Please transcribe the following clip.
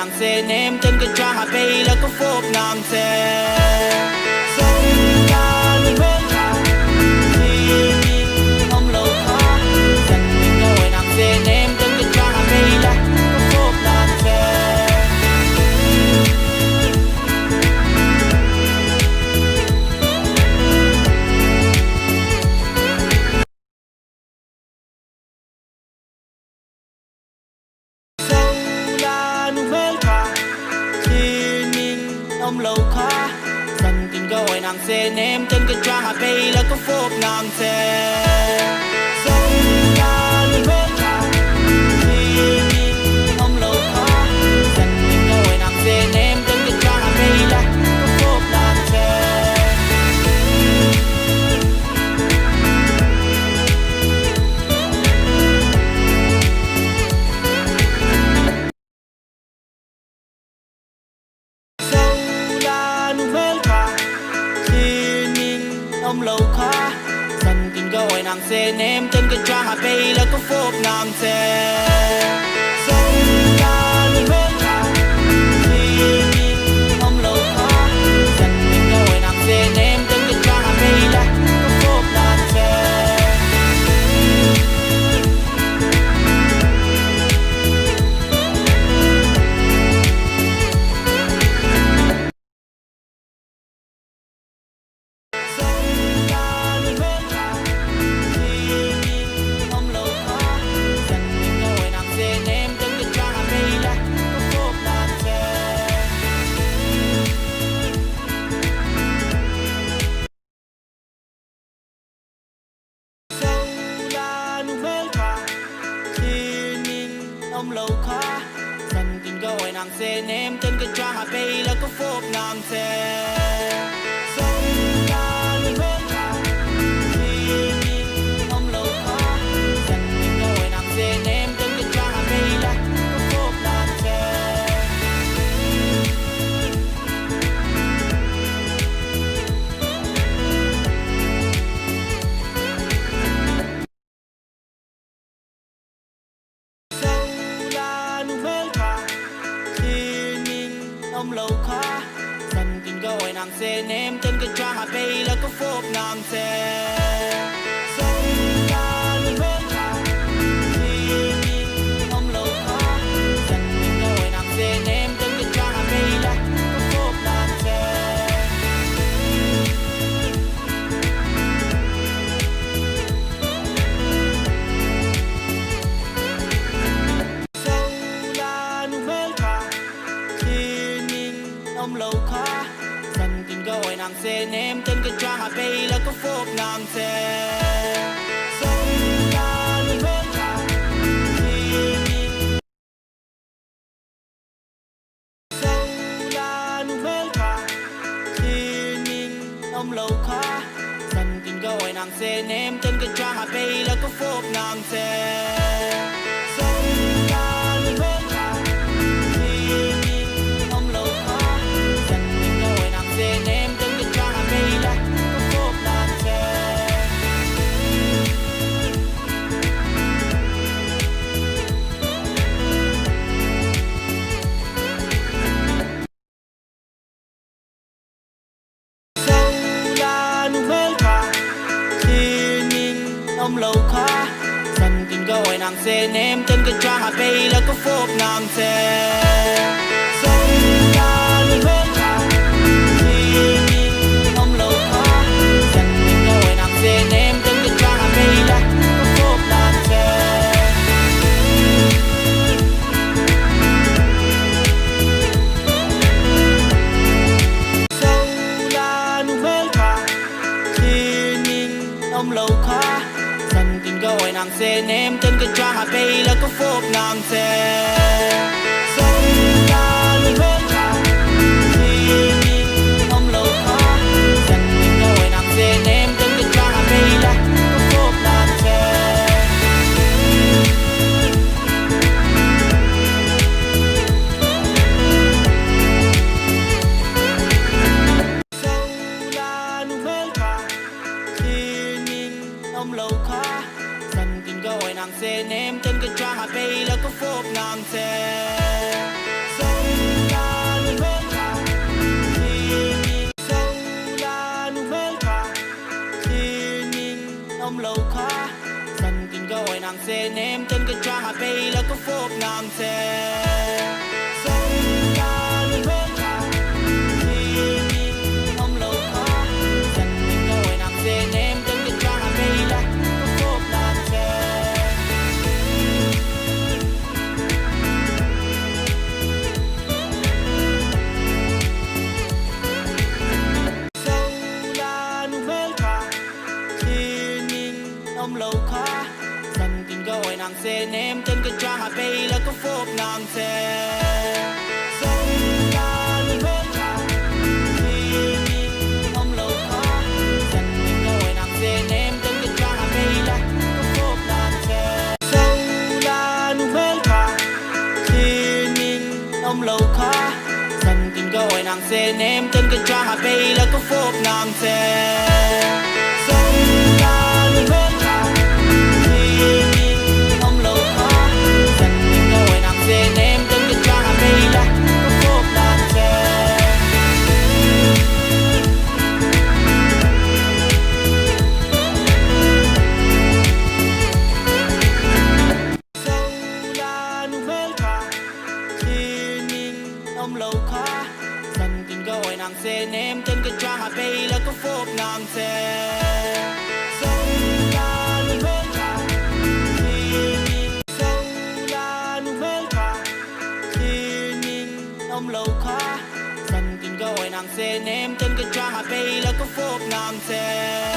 nàng xe ném trên cái trang hạt bay là có phốp nàng xe sông ca núi bên thì nhìn ông lâu khó dần mình ngồi nàng xe ném trên cái trang hạt bay là có phốp nàng xe ông lâu khó dần tình gọi nàng xe ném trên cái trang hạt bay là có phốp nàng xe sông ca núi bên thì nhìn ông lâu khó dần tình gọi nàng xe ném trên cái trang hạt bay là có phốp nàng xe ông lâu khó dần tình gọi nàng xe ném trên cái trang hạt bay là có phốp nàng xe sông ca núi bên thì nhìn ông lâu khó dần tình gọi nàng xe ném trên cái trang hạt bay là có phốp nàng xe ông lâu khó dần tình gọi nàng xe ném trên cái trang hạt bay là có phốp nàng xe sông ca núi bên thì nhìn ông lâu khó dần tình gọi nàng xe ném trên cái trang hạt bay là có phốp nàng xe ông lâu khó dần tình gọi nàng xe ném trên cái trang hạt bay là có phốp nàng xe sông ca núi bên thì nhìn ông lâu khó dần tình gọi nàng xe ném trên cái trang hạt bay là có phốp nàng xe ông lâu khó dần tình gọi nàng xe ném trên cái trang hạt bay là có phốp nàng xe sông ca núi bên thì nhìn sông ca núi bên thì nhìn ông lâu khó dần tình gọi nàng xe ném trên cái trang hạt bay là có phốp nàng xe sông ca núi bên xe ném trên cái trang hạt bay là có phốp nàng xe sông ca núi bên thì nhìn ông lâu khó dần tình gọi nàng xe ném trên cái trang hạt bay là có phốp nàng xe sông ca núi bên ông lâu khó dần tình gọi nàng xe ném trên cái trang hạt bay là có phốp nàng xe sông ca núi bên thì nhìn ông lâu khó dần tình gọi nàng xe ném trên cái trang hạt bay là có phốp nàng xe sông ca núi bên thì nhìn ông lâu khó dần tình gọi nàng xe ném trên cái trang hạt bay là có phốp nàng xe sông ca núi bên thì nhìn ông lâu khó dần tình gọi nàng xe ném trên cái trang hạt bay là có phốp nàng xe sông ông lâu khó dần kinh có ôi nàng xe ném chân cái trang hạ bay là có phốp nàng xe sông ta luôn bên ta thì ông lâu khó dần kinh có ôi nàng xe ném chân cái trang hạ bay là có phốp nàng xe ông lâu khó dần kinh có ôi nàng xe ném chân cái trang hạ bay là có phốp nàng xe sông ta luôn bên ta thì ông lâu khó dần kinh có ôi nàng xe ném chân cái trang hạ bay là có phốp nàng xe sông ta luôn bên ta thì ông lâu khó dần kinh có ôi nàng xe ném chân cái trang hạ bay là có phốp nàng xe sông ta luôn bên ông lâu khó dần kinh có ôi nàng xe ném chân cái trang hạ bay là có phốp nàng xe sông ta luôn bên ta thì ông lâu khó dần kinh có ôi nàng xe ném chân cái trang hạ bay là có phốp nàng xe sông ta luôn bên ta ông lâu khó dần kinh có ôi nàng xe ném chân cái trang hạ bay là có phốp nàng xe